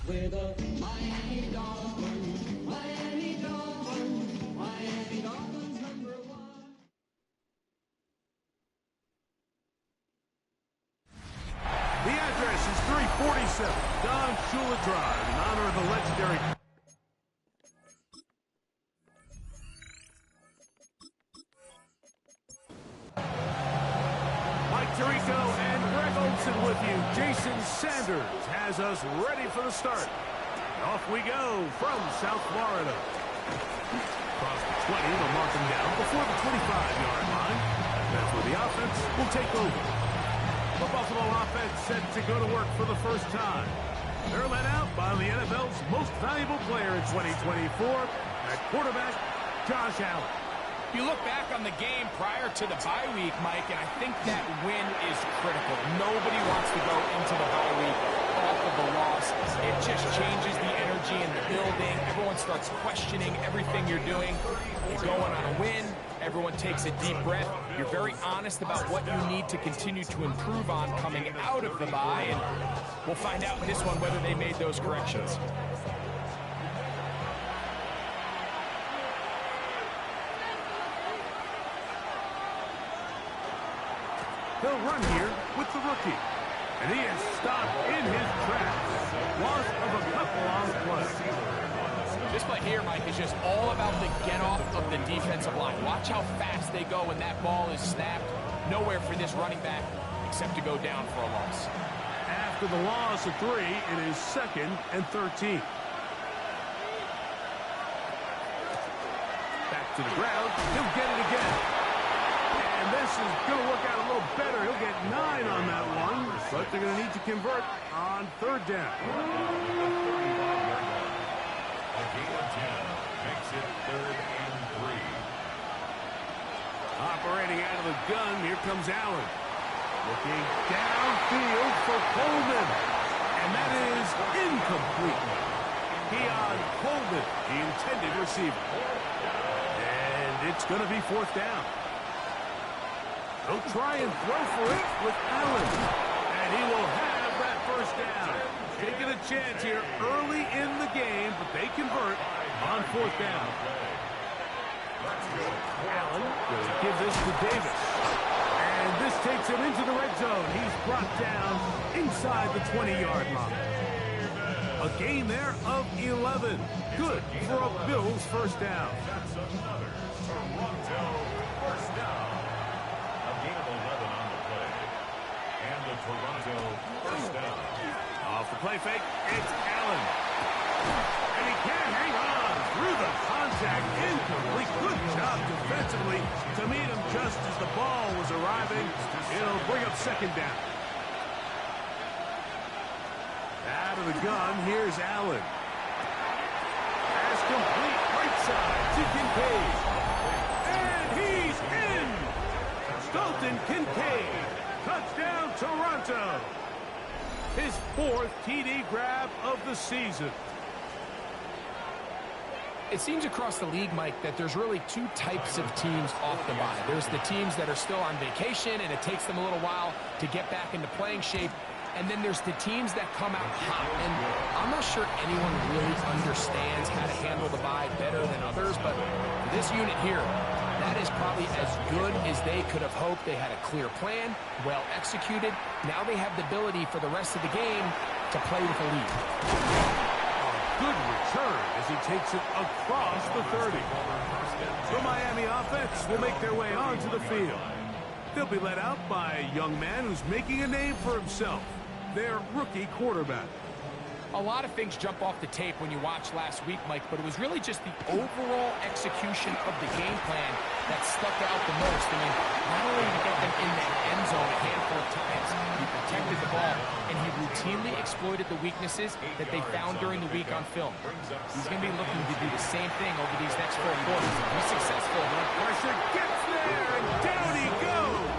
We're the Miami Dolphins, Miami Dolphins, Miami Dolphins #1. The address is 347 Don Shula Drive in honor of the legendary Mike Tirico and Greg Olsen with you. Jason Sanders has us ready for the start. Off we go from South Florida. Across the 20, they'll mark him down before the 25-yard line. That's where the offense will take over. The Buffalo offense set to go to work for the first time. They're led out by the NFL's most valuable player in 2024, at quarterback, Josh Allen. You look back on the game prior to the bye week, Mike, and I think that win is critical. Nobody wants to go into the bye week off of the loss. It just changes the energy in the building. Everyone starts questioning everything you're doing. You go on a win. Everyone takes a deep breath. You're very honest about what you need to continue to improve on coming out of the bye, and we'll find out in this one whether they made those corrections. He'll run here with the rookie. And he is stopped in his tracks. Loss of a couple on the play. This play here, Mike, is just all about the get-off of the defensive line. Watch how fast they go when that ball is snapped. Nowhere for this running back except to go down for a loss. After the loss of 3, it is 2nd and 13. Back to the ground. He'll get it again. And this is going to work out a little better. He'll get 9 on that one, but they're going to need to convert on 3rd down. A gain of 10 makes it 3rd and 3. Operating out of the gun, here comes Allen. Looking downfield for Coleman. And that is incomplete. Keon Coleman, the intended receiver. And it's going to be 4th down. He'll try and throw for it with Allen. And he will have that 1st down. Taking a chance here early in the game, but they convert on 4th down. Allen will give this to Davis. And this takes him into the red zone. He's brought down inside the 20-yard line. A gain there of 11. Good for a Bills 1st down. That's another Toronto 1st down. Gain of 11 on the play. And the Toronto 1st down. Off the play fake, it's Allen. And he can't hang on through the contact. Incomplete. Good job defensively to meet him just as the ball was arriving. It'll bring up 2nd down. Out of the gun, here's Allen. Pass complete, right side to Kincaid. And he's in! Dalton Kincaid, touchdown Toronto. His 4th TD grab of the season. It seems across the league, Mike, that there's really 2 types of teams off the bye. There's the teams that are still on vacation, and it takes them a little while to get back into playing shape. And then there's the teams that come out hot. And I'm not sure anyone really understands how to handle the bye better than others, but for this unit here, that is probably as good as they could have hoped. They had a clear plan, well executed. Now they have the ability for the rest of the game to play with a lead. Good return as he takes it across the 30. The Miami offense will make their way onto the field. They'll be led out by a young man who's making a name for himself, their rookie quarterback. A lot of things jump off the tape when you watch last week, Mike, but it was really just the overall execution of the game plan that stuck out the most. I mean, not only did he get them in the end zone a handful of times, he protected the ball, and he routinely exploited the weaknesses that they found during the week on film. He's going to be looking to do the same thing over these next 4 quarters. If he's successful, Pressure gets there, and down he goes.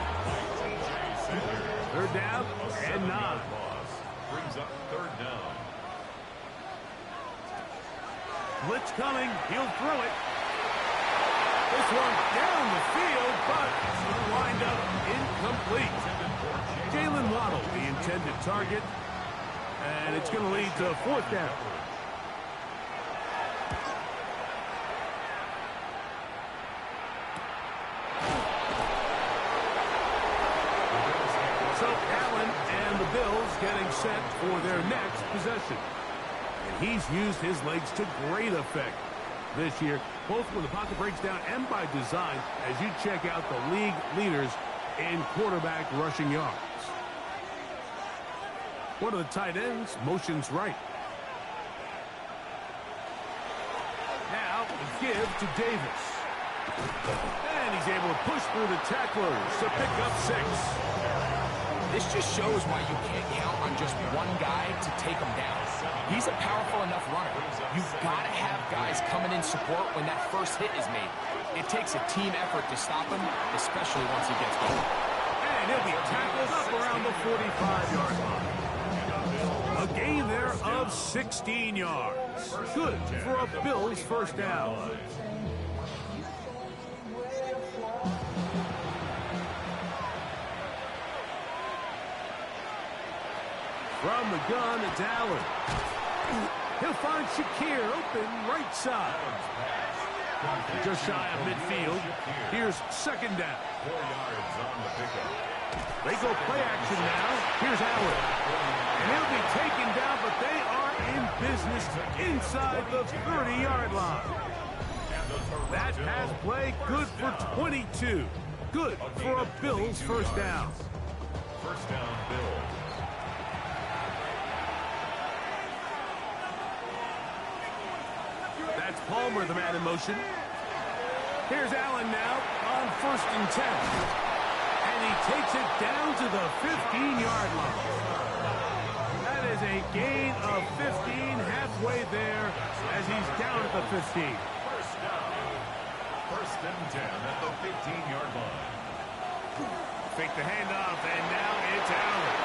Third down and 9. Brings up third down. Blitz coming. He'll throw it. This one down the field, but it'll wind up incomplete. Jalen Waddle, the intended target, and it's going to lead to 4th down. So Allen and the Bills getting set for their next possession. And he's used his legs to great effect this year, both when the pocket breaks down and by design, as you check out the league leaders in quarterback rushing yards. One of the tight ends motions right. Now give to Davis. And he's able to push through the tacklers to pick up 6. this just shows why you can't count on just one guy to take him down. He's a powerful enough runner. You've got to have guys coming in support when that first hit is made. It takes a team effort to stop him, especially once he gets going. And he'll be tackled up around the 45-yard line. A gain there of 16 yards. Good for a Bills first down. From the gun, it's Allen. He'll find Shakir open right side. Just shy of midfield. Here's second down. 4 yards on the pickup. They go play action now. Here's Allen. And he'll be taken down, but they are in business inside the 30-yard line. That pass play good for 22. Good for a Bills first down. First down, Bills. That's Palmer, the man in motion. Here's Allen now on 1st and 10. And he takes it down to the 15-yard line. That is a gain of 15 halfway there as he's down at the 15. First down. 1st and 10 at the 15-yard line. Fake the handoff, and now it's Allen.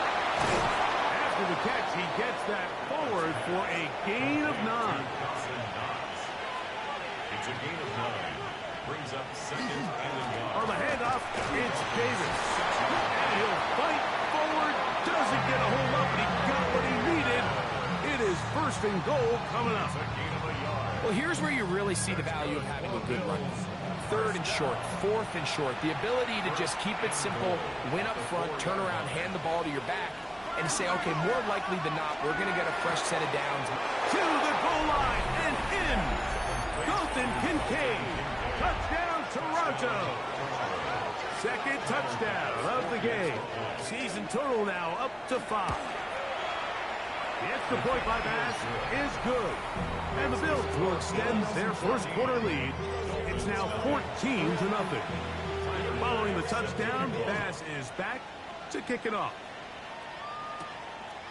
After the catch, he gets that forward for a gain of 9. It's a gain of 9. Brings up 2nd and 1. On the handoff, it's Davis. And he'll fight forward. Doesn't get a hold up, but he got what he needed. It is 1st and goal coming up. A gain of a yard. Well, here's where you really see the value of having a good run. 3rd and short, 4th and short. The ability to just keep it simple, win up front, turn around, hand the ball to your back, and say, okay, more likely than not, we're going to get a fresh set of downs. To the goal line and in. Dalton Kincaid. Touchdown, Toronto. Second touchdown of the game. Season total now up to 5. The extra point by Bass is good. And the Bills will extend their first quarter lead. It's now 14-0. Following the touchdown, Bass is back to kick it off.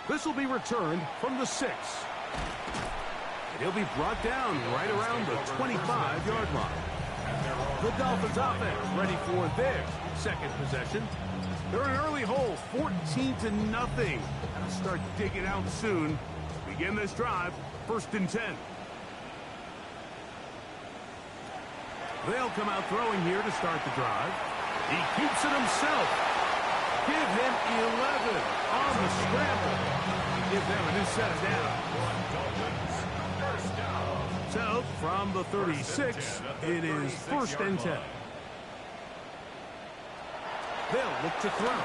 This will be returned from the 6. And he'll be brought down right around the 25-yard line. The Dolphins offense ready for their second possession. They're in an early hole, 14-0. Gotta start digging out soon. Begin this drive, 1st and 10. They'll come out throwing here to start the drive. He keeps it himself. give him 11 on the scramble. Give them a new set of down. First down. So, from the 36, it is 1st and 10. They'll look to throw.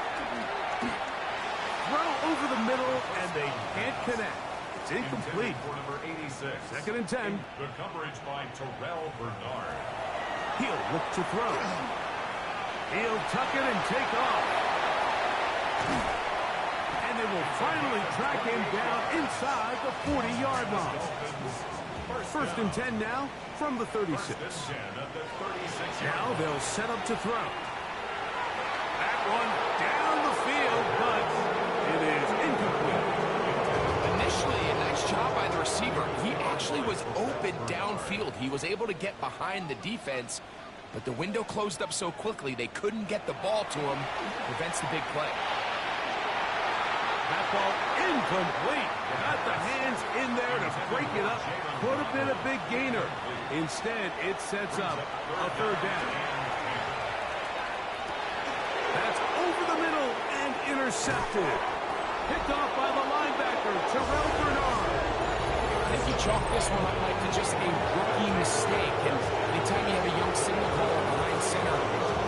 Throw over the middle, and they can't connect. It's incomplete. For number 86. 2nd and 10. Good coverage by Terrell Bernard. He'll look to throw. He'll tuck it and take off. And they will finally track him down inside the 40-yard line. 1st and 10 now from the 36. Now they'll set up to throw. That one down the field, but it is incomplete. Initially, a nice job by the receiver. He actually was open downfield. He was able to get behind the defense, but the window closed up so quickly they couldn't get the ball to him. Prevents the big play. That ball incomplete. Got the hands in there to break it up. Could have been a big gainer. Instead, it sets up a 3rd down. That's over the middle and intercepted. Picked off by the linebacker, Terrell Bernard. I think you chalk this one up like to just a rookie mistake. And anytime you have a young signal caller behind center,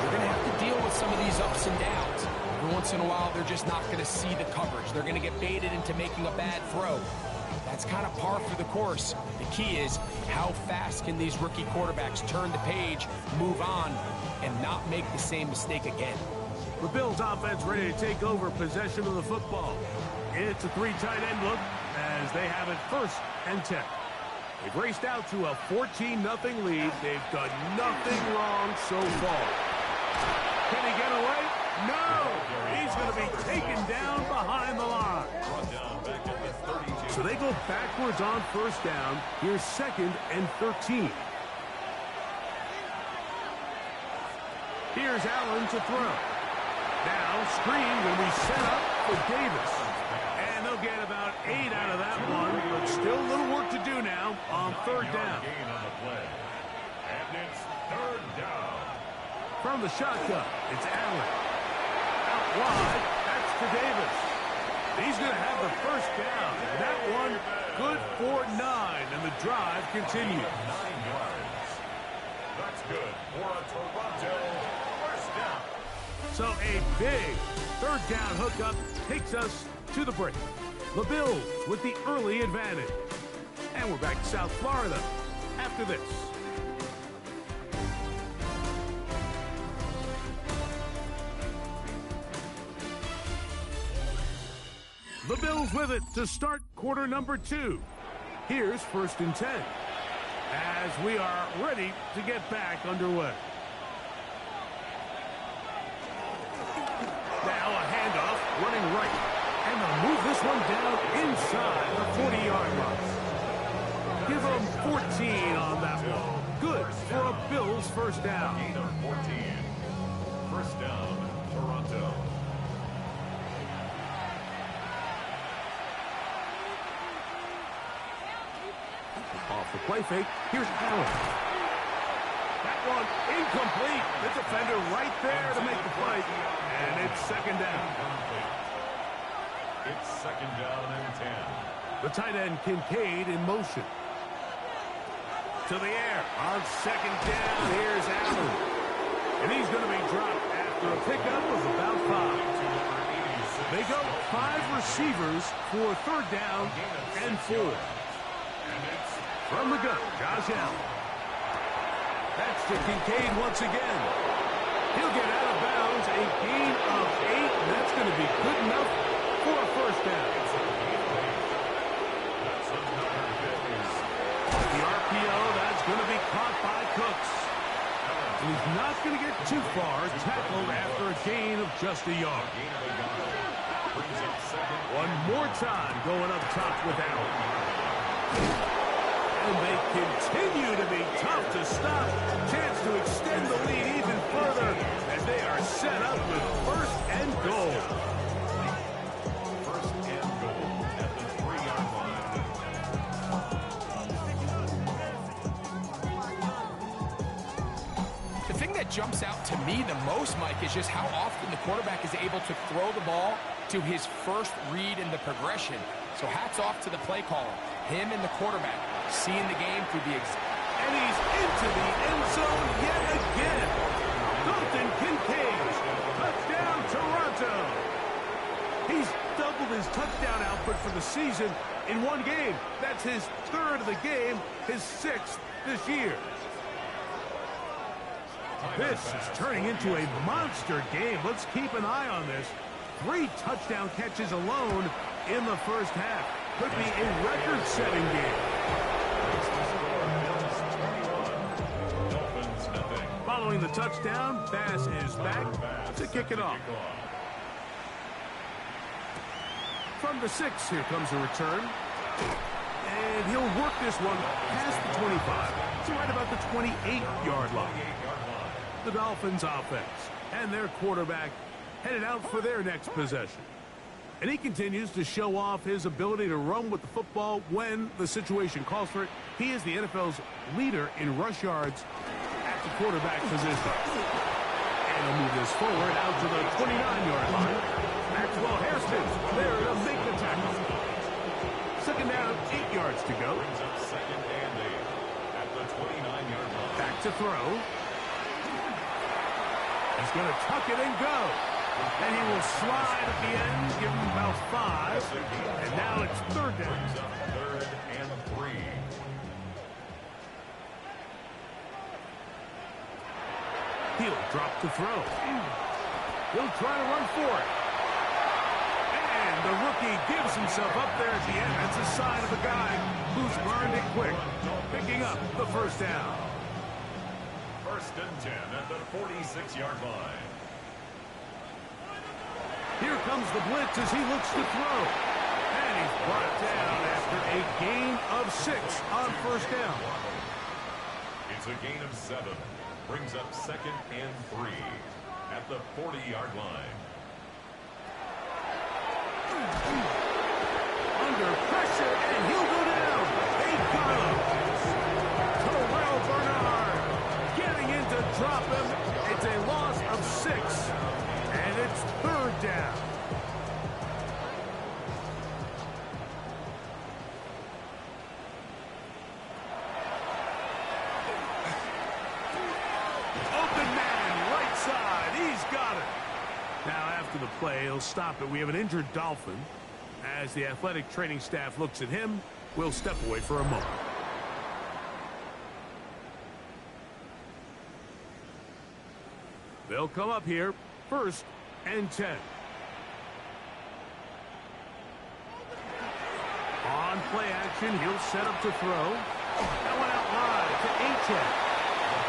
you're going to have to deal with some of these ups and downs. Every once in a while, they're just not going to see the coverage. They're going to get baited into making a bad throw. That's kind of par for the course. The key is how fast can these rookie quarterbacks turn the page, move on, and not make the same mistake again. The Bills offense ready to take over possession of the football. It's a 3 tight end look as they have it 1st and 10. They've raced out to a 14-0 lead. They've done nothing wrong so far. Can he get away? No! He's going to be taken down behind the line. So they go backwards on 1st down. Here's 2nd and 13. Here's Allen to throw. Now, screen will be set up for Davis. And they'll get about 8 out of that one, but still a little work to do now on 3rd down. Gain on the play. And it's 3rd down. From the shotgun, it's Allen. Out wide, that's to Davis. He's going to have the 1st down. And that one, good for 9, and the drive continues. 9 yards. That's good for a Toronto 1st down. So a big 3rd down hookup takes us to the break. The Bills with the early advantage. And we're back to South Florida after this. The Bills with it to start quarter number 2. Here's 1st and 10 as we are ready to get back underway. Now a handoff, running right. And they'll move this one down inside the 40-yard line. Give them 14 on that one. Good for a Bills 1st down. Gain of 14. 1st down, Toronto. Off the play fake, here's Allen. That one incomplete. The defender right there to make the play. And it's 2nd down. It's 2nd down and 10. The tight end Kincaid in motion. To the air. On 2nd down, here's Allen. And he's going to be dropped after a pickup of about 5. They go 5 receivers for 3rd down and 4. From the gun, Josh Allen. That's to Kincaid once again. He'll get out of bounds, a gain of 8, and that's going to be good enough for a 1st down. The RPO, that's going to be caught by Cooks. And he's not going to get too far, tackled after a gain of just a yard. One more time going up top with Allen. And they continue to be tough to stop. Chance to extend the lead even further as they are set up with 1st and goal. 1st and goal at the 3-yard line. The thing that that jumps out to me the most, Mike, is just how often the quarterback is able to throw the ball to his first read in the progression. So hats off to the play caller. Him and the quarterback seeing the game through the And he's into the end zone yet again. Dalton Kincaid. Touchdown, Toronto. He's doubled his touchdown output for the season in one game. That's his third of the game, his sixth this year. This is turning into a monster game. Let's keep an eye on this. 3 touchdown catches alone in the first half. Could be a record-setting game. Following the touchdown, Bass is back to kick it off. From the 6, here comes a return. And he'll work this one past the 25 to right about the 28-yard line. The Dolphins offense and their quarterback headed out for their next possession. And he continues to show off his ability to run with the football when the situation calls for it. He is the NFL's leader in rush yards at the quarterback position. And he'll move this forward out to the 29-yard line. Maxwell Hairston there to make the tackle. Second down, 8 yards to go. Brings up second and 8 at the 29-yard line. Back to throw. He's going to tuck it and go. And he will slide at the end, give him about 5. And now it's third down. Brings up third and 3. He'll drop to throw. He'll try to run for it. And the rookie gives himself up there at the end. That's a sign of a guy who's learned it quick. Picking up the first down. First and 10 at the 46-yard line. Here comes the blitz as he looks to throw. And he's brought down after a gain of 6 on first down. It's a gain of 7. Brings up second and 3 at the 40-yard line. Under pressure, and he'll go down. They got him. Terrell Bernard getting in to drop him. It's a loss of 6, and it's third down. Open man, right side. He's got it. Now, after the play, he'll stop it. We have an injured Dolphin. As the athletic training staff looks at him, we'll step away for a moment. They'll come up here, first and 10. On play action, he'll set up to throw. That one out wide to Achane.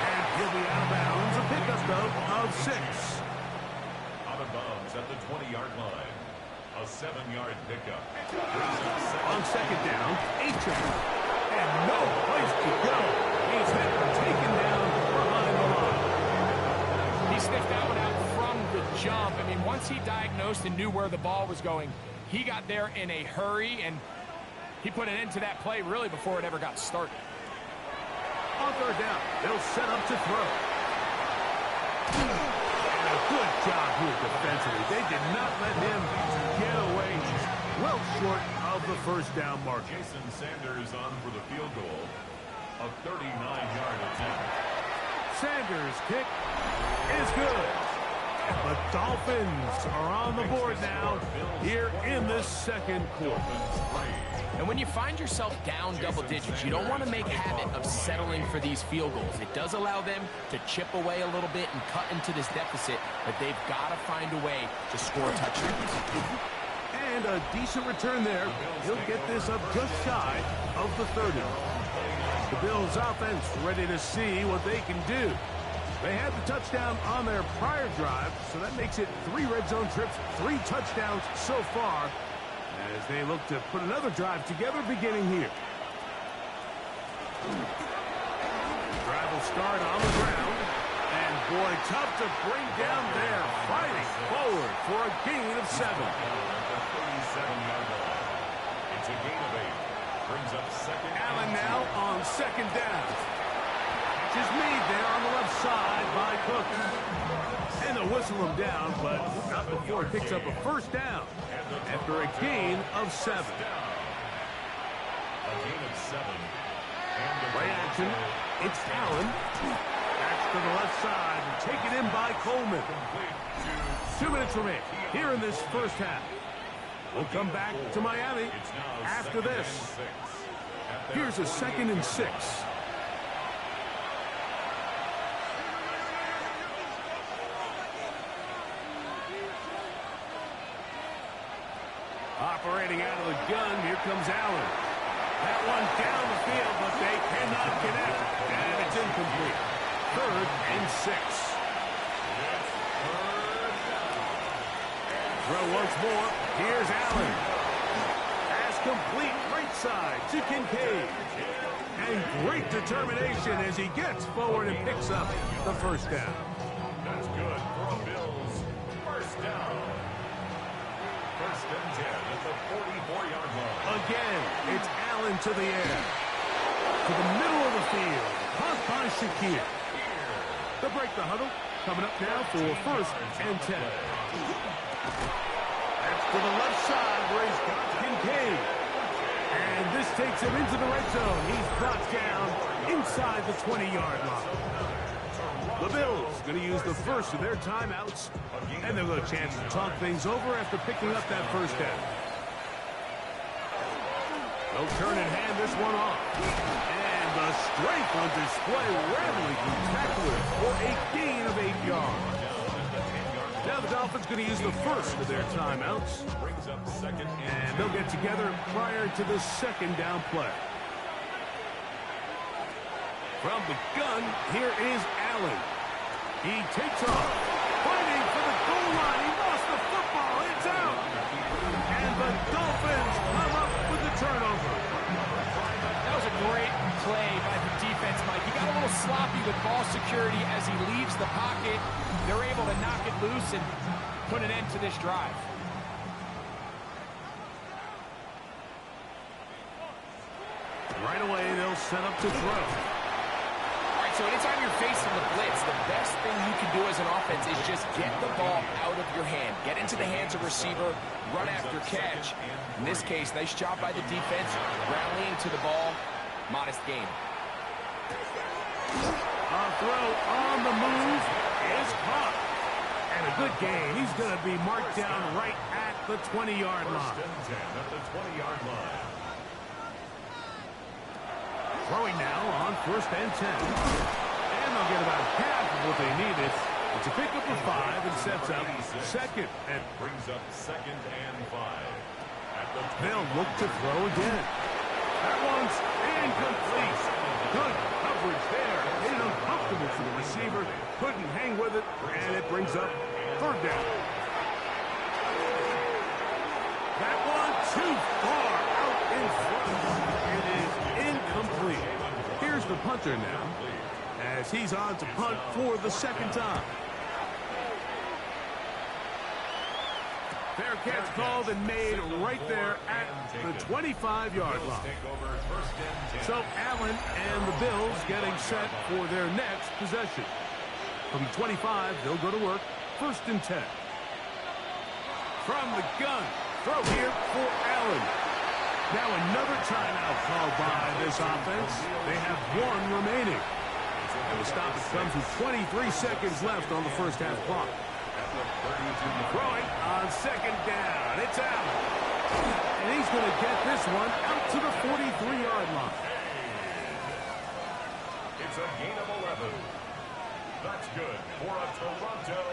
And he'll be out of bounds. A pickup, though, of 6. Out of bounds at the 20-yard line. A 7-yard pickup. On second down, Achane. And no place to go. He's been taken down behind the line. He sniffed that one out from the jump. I mean, once he diagnosed and knew where the ball was going, he got there in a hurry, and he put an end to that play really before it ever got started. On third down, they'll set up to throw. And a good job here defensively. They did not let him get away. He's well short of the first down mark. Jason Sanders on for the field goal. A 39-yard attempt. Sanders' kick is good. The Dolphins are on the board now here in this second quarter. And when you find yourself down double digits, you don't want to make habit of settling for these field goals. It does allow them to chip away a little bit and cut into this deficit, but they've got to find a way to score touchdowns. And a decent return there. He'll get this up just shy of the 30. The Bills offense ready to see what they can do. They had the touchdown on their prior drive, so that makes it 3 red zone trips, 3 touchdowns so far, as they look to put another drive together beginning here. Drive will start on the ground, and boy, tough to bring down there, fighting forward for a gain of 7. It's a gain of 8. Brings up second. Allen now on second down. is made there on the left side by Cook. And they'll whistle him down, but not before he picks up a first down after a gain of 7. A gain of 7. Play action. It's Allen. That's to the left side. Taken in by Coleman. 2 minutes remain here in this first half. We'll come back to Miami after this. Here's a 2nd and 6. Operating out of the gun, here comes Allen. That one down the field, but they cannot connect. And it's incomplete. 3rd and 6. Throw once more. Here's Allen. Pass complete right side to Kincaid. And great determination as he gets forward and picks up the first down. That's good for a Bills first down. 1st and 10 at the 44-yard line. Again, it's Allen to the air. To the middle of the field. Caught by Shakir. They'll break the huddle. Coming up now for 1st and 10. That's to the left side where he's got Kincaid. And this takes him into the red zone. He's brought down inside the 20-yard line. The Bills going to use the first of their timeouts. And they'll get a chance to talk things over after picking up that first down. They'll turn and hand this one off. And the strength on display rarely spectacular for a gain of 8 yards. Now the Dolphins going to use the first of their timeouts. Brings up 2nd And they'll get together prior to the 2nd down play. From the gun, here is Allen. He takes off. Fighting for the goal line. He lost the football. It's out. And the Dolphins come up with the turnover. That was a great play by the defense, Mike. He got a little sloppy with ball security as he leaves the pocket. They're able to knock it loose and put an end to this drive. Right away, they'll set up to throw. All right, so anytime you're facing the blitz, the best thing you can do as an offense is just get the ball out of your hand. Get into the hands of receiver, run after catch. In this case, nice job by the defense, rallying to the ball. Modest gain. A throw on the move is caught. And a good gain. He's going to be marked down right at the 20-yard line. 1st and 10 at the 20-yard line. Throwing now on 1st and 10. And they'll get about half of what they needed. It's a pickup of 5 and sets up 2nd. And Brings up 2nd and 5. At the they'll look to throw again. That one's incomplete. Good coverage there. Made it uncomfortable for the receiver. Couldn't hang with it. And it brings up 3rd down. That one too far out in front. It is incomplete. Here's the punter now, as he's on to punt for the 2nd time. Fair catch called and made right there at the 25-yard line. So Allen and the Bills getting set for their next possession. From the 25, they'll go to work. 1st and 10. From the gun, throw here for Allen. Now another timeout called by this offense. They have 1 remaining. And the stoppage comes with 23 seconds left on the first half clock. Throwing on 2nd down. It's Allen. And he's going to get this one out to the 43-yard line. It's a gain of 11. That's good for a Toronto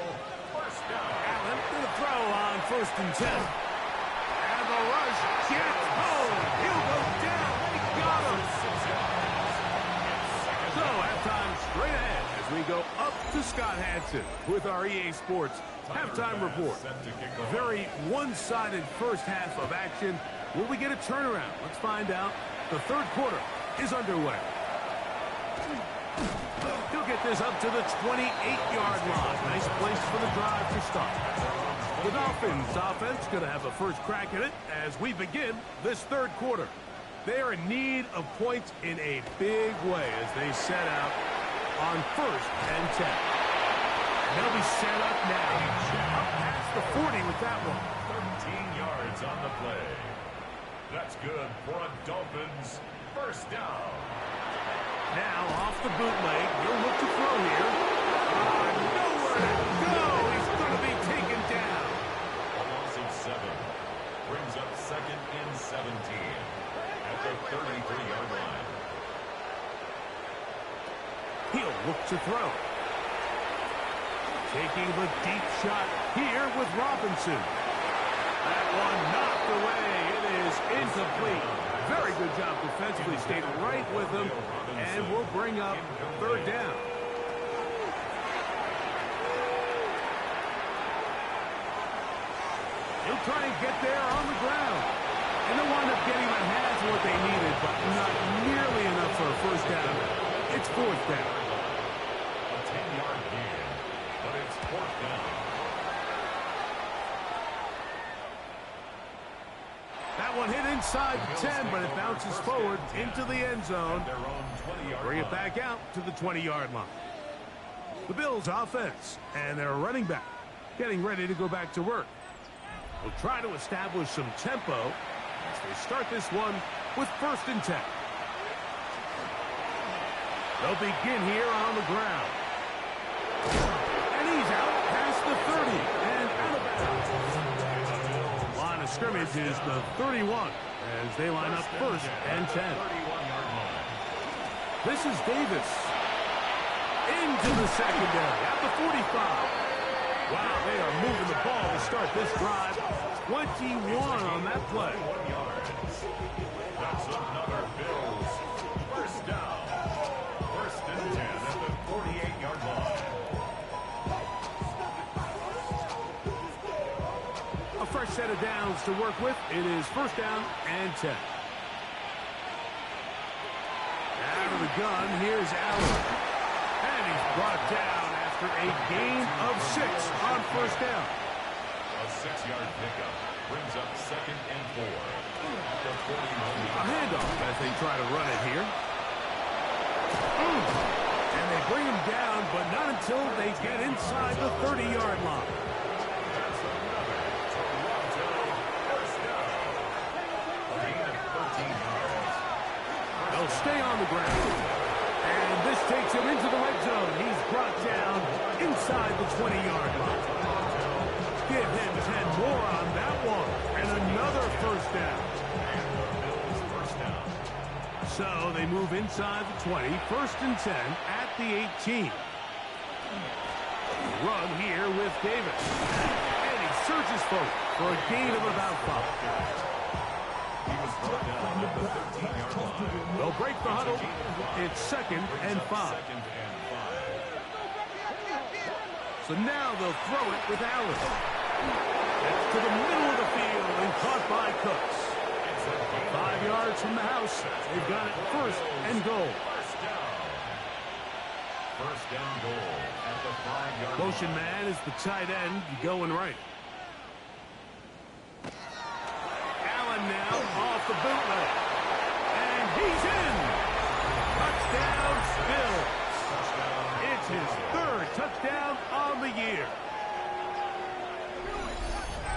first down. Allen going to throw on 1st and 10. And the rush gets home. He'll go down. They got him. So halftime straight ahead as we go up to Scott Hanson with our EA Sports halftime report. Very one-sided first half of action. Will we get a turnaround? Let's find out. The 3rd quarter is underway. He'll get this up to the 28-yard line. Nice place for the drive to start. The Dolphins offense going to have a first crack at it as we begin this 3rd quarter. They are in need of points in a big way as they set out on 1st and 10. And they'll be set up now. Up past the 40 with that one. 13 yards on the play. That's good for a Dolphins first down. Now off the bootleg. He'll look to throw here. Nowhere to go. He's going to be taken down. A loss of 7. Brings up 2nd and 17 at the 33-yard line. He'll look to throw. Taking the deep shot here with Robinson. That one knocked away. It is incomplete. Very good job defensively. Stayed right with him. And we'll bring up 3rd down. He'll try and get there on the ground. And they'll wind up getting the halves what they needed, but not nearly enough for a first down. It's 4th down. A 10-yard gain, but it's 4th down. That one hit inside the 10, but it bounces forward into the end zone. Their own 20-yard Bring it line. back out to the 20-yard line. The Bills offense and their running back getting ready to go back to work. We'll try to establish some tempo as they start this one with 1st and 10. They'll begin here on the ground. And he's out past the 30 and out of bounds. Line of scrimmage is the 31 as they line up 1st and 10. 31-yard line. This is Davis. Into the secondary at the 45. Wow, they are moving the ball to start this drive. 21 on that play. 1 yard. That's another Bills first down. 1st and 10 at the 48-yard line. A fresh set of downs to work with. It is 1st down and 10. Out of the gun, here's Allen. And he's brought down after a gain of 6 on 1st down. A 6-yard pickup brings up 2nd and 4 at the 41. A handoff as they try to run it here. And they bring him down, but not until they get inside the 30-yard line. That's another Toronto first down. A gain of 13 yards. They'll stay on the ground. And this takes him into the red zone. He's brought down inside the 20-yard line. Give him 10 more on that one. And another first down. Bills first down. So they move inside the 20. 1st and 10 at the 18. Run here with Davis. And he surges forward for a gain of about 5. He was brought down at the 13-yard line. They'll break the huddle. It's 2nd and 5. 2nd and 5. So now they'll throw it with Allen. That's to the middle of the field and caught by Cooks. 5 yards from the house. They've got it 1st and goal. First down. 1st and goal at the 5-yard line. Motion man is the tight end going right. Allen now off the bootleg. And he's in. Touchdown, Bills. It's his 3rd touchdown on the year.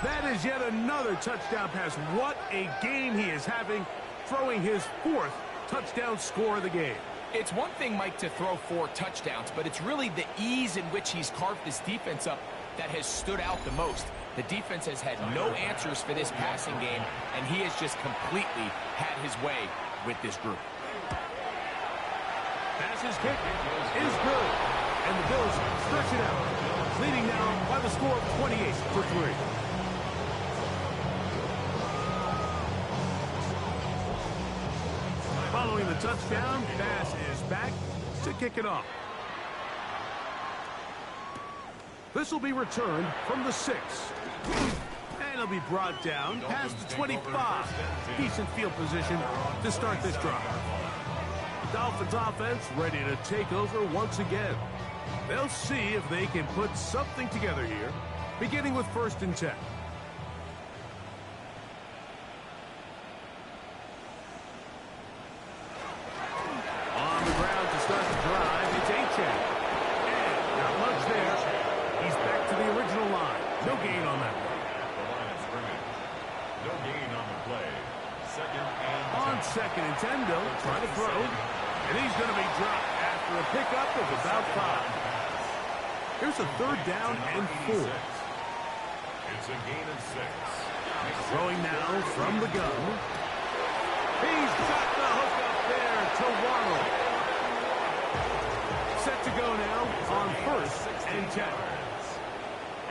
That is yet another touchdown pass. What a game he is having, throwing his 4th touchdown score of the game. It's one thing, Mike, to throw 4 touchdowns, but it's really the ease in which he's carved this defense up that has stood out the most. The defense has had no answers for this passing game, and he has just completely had his way with this group. Passes kick is good. And the Bills stretch it out, leading now by the score of 28-3. Following the touchdown, pass is back to kick it off. This will be returned from the 6. And it'll be brought down past the 25. Decent field position to start this drive. Dolphins offense ready to take over once again. They'll see if they can put something together here, beginning with 1st and 10. On the ground to start the drive, it's Achane. second and 10, though. Trying to throw. And he's going to be dropped after a pickup of about 5. Here's a third down and 4. It's a gain of 6. Throwing now from the gun. He's got the hook up there to Waddle. Set to go now on first and 10.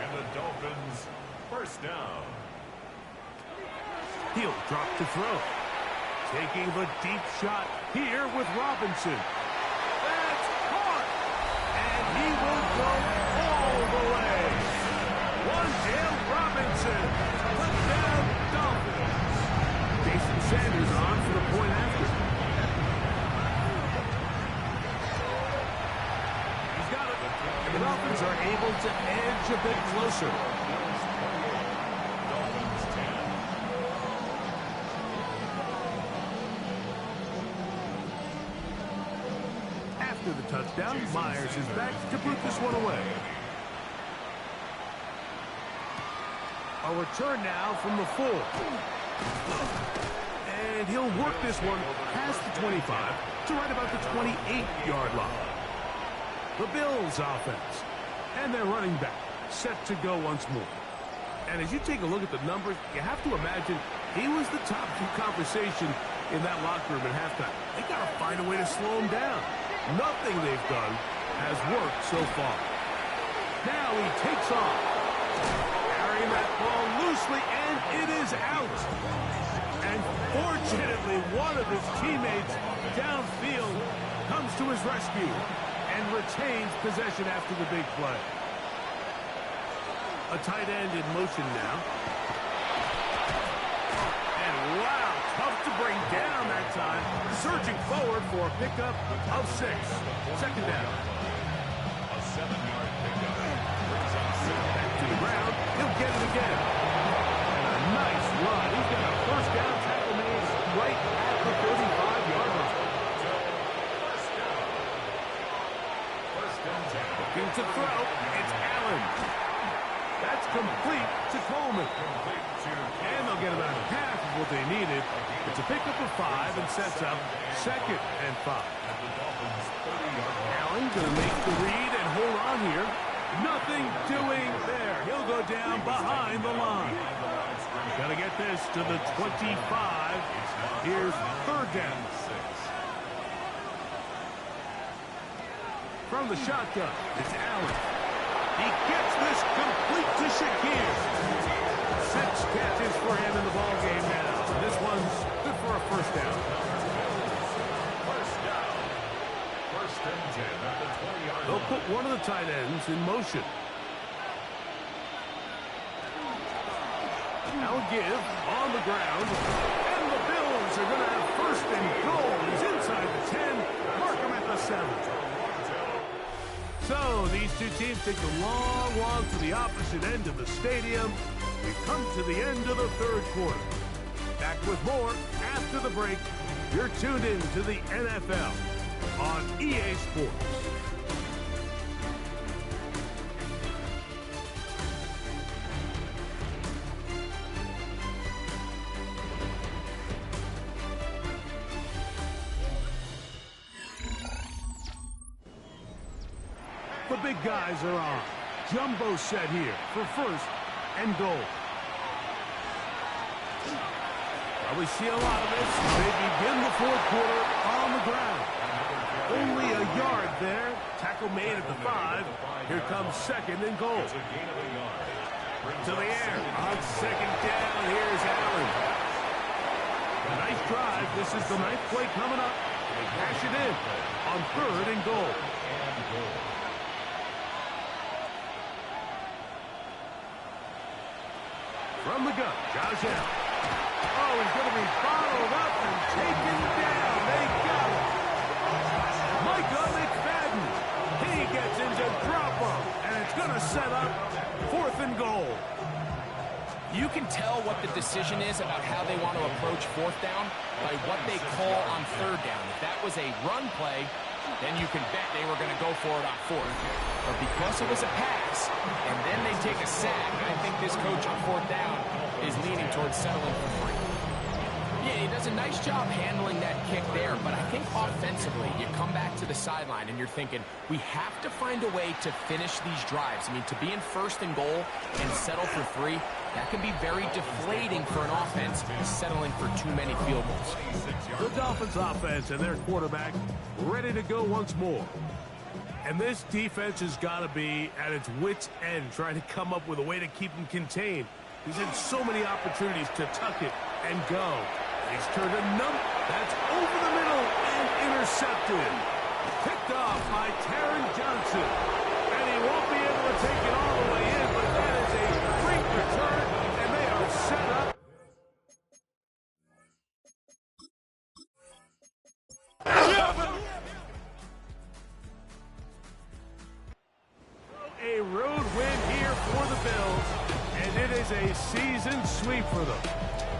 And the Dolphins first down. He'll drop to throw. Taking the deep shot here with Robinson. That's caught. And he will go all the way. Wan'Dale Robinson. Touchdown Dolphins. Jason Sanders on for the point after. He's got it. And the Dolphins are able to edge a bit closer. Dolphins 10. After the touchdown, Myers is back to put this one away. A return now from the 4. And he'll work this one past the 25 to right about the 28-yard line. The Bills offense. And their running back set to go once more. And as you take a look at the numbers, you have to imagine he was the top conversation in that locker room at halftime. They got to find a way to slow him down. Nothing they've done has worked so far. Now he takes off. Carrying that ball loosely, and it is out. And fortunately, one of his teammates downfield comes to his rescue and retains possession after the big play. A tight end in motion now. And wow, tough to bring down that time. Surging forward for a pickup of 6. Second down. A 7-yard pickup. Back to the ground. He'll get it again. And a nice run. He's got a first down tackle made right at the 35-yard line. First and 10. Looking to throw. It's Allen. That's complete to Coleman. And they'll get about half of what they needed. It's a pickup of 5 and sets up second and 5. Allen going to make the read and hold on here. Nothing doing there. He'll go down behind the line. Got to get this to the 25. Here's third down. From the shotgun, it's Allen. He gets this complete to Shakir. 6 catches for him in the ballgame now. This one's good for a first down. First down. First and 10 at the 20-yard line. They'll put one of the tight ends in motion. Now give on the ground. And the Bills are going to have first and goal. He's inside the 10. Mark him at the 7. So these two teams take a long walk to the opposite end of the stadium. We've come to the end of the third quarter. Back with more after the break. You're tuned in to the NFL on EA Sports. The big guys are on. Jumbo set here for first and goal. Probably see a lot of this. They begin the fourth quarter on the ground. Only a yard there. Tackle made at the 5. Here comes second and goal. To the air. On second down, here's Allen. A nice drive. This is the 9th play coming up. They cash it in on third and goal. From the gun, Josh Allen. Oh, he's going to be followed up and taken down. They got it. Micah McFadden. He gets into drop him, and it's going to set up fourth and goal. You can tell what the decision is about how they want to approach fourth down by what they call on third down. If that was a run play, then you can bet they were going to go for it on fourth. But because it was a pass, and then they take a sack, I think this coach on fourth down is leaning towards settling for 3. Yeah, he does a nice job handling that kick there, but I think offensively, you come back to the sideline and you're thinking, we have to find a way to finish these drives. I mean, to be in first and goal and settle for 3, that can be very deflating for an offense settling for too many field goals. The Dolphins offense and their quarterback ready to go once more. And this defense has got to be at its wits' end trying to come up with a way to keep him contained. He's had so many opportunities to tuck it and go. He's turned a that's over the middle and intercepted. Picked off by Taron Johnson. And he won't be able to take it all the way in, but that is a great return, and they are set up. A road win here for the Bills, and it is a season sweep for them.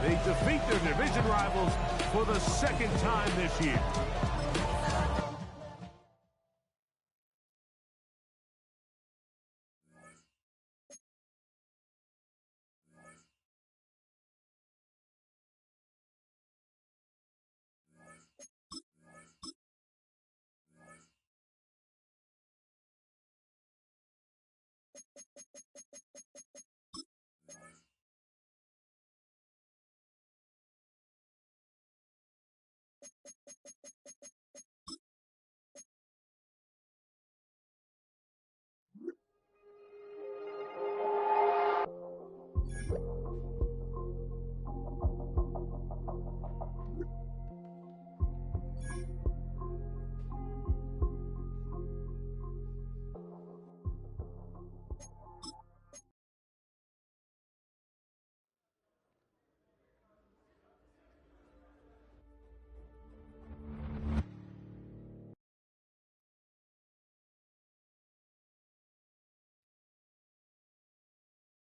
They defeat their division rivals for the 2nd time this year.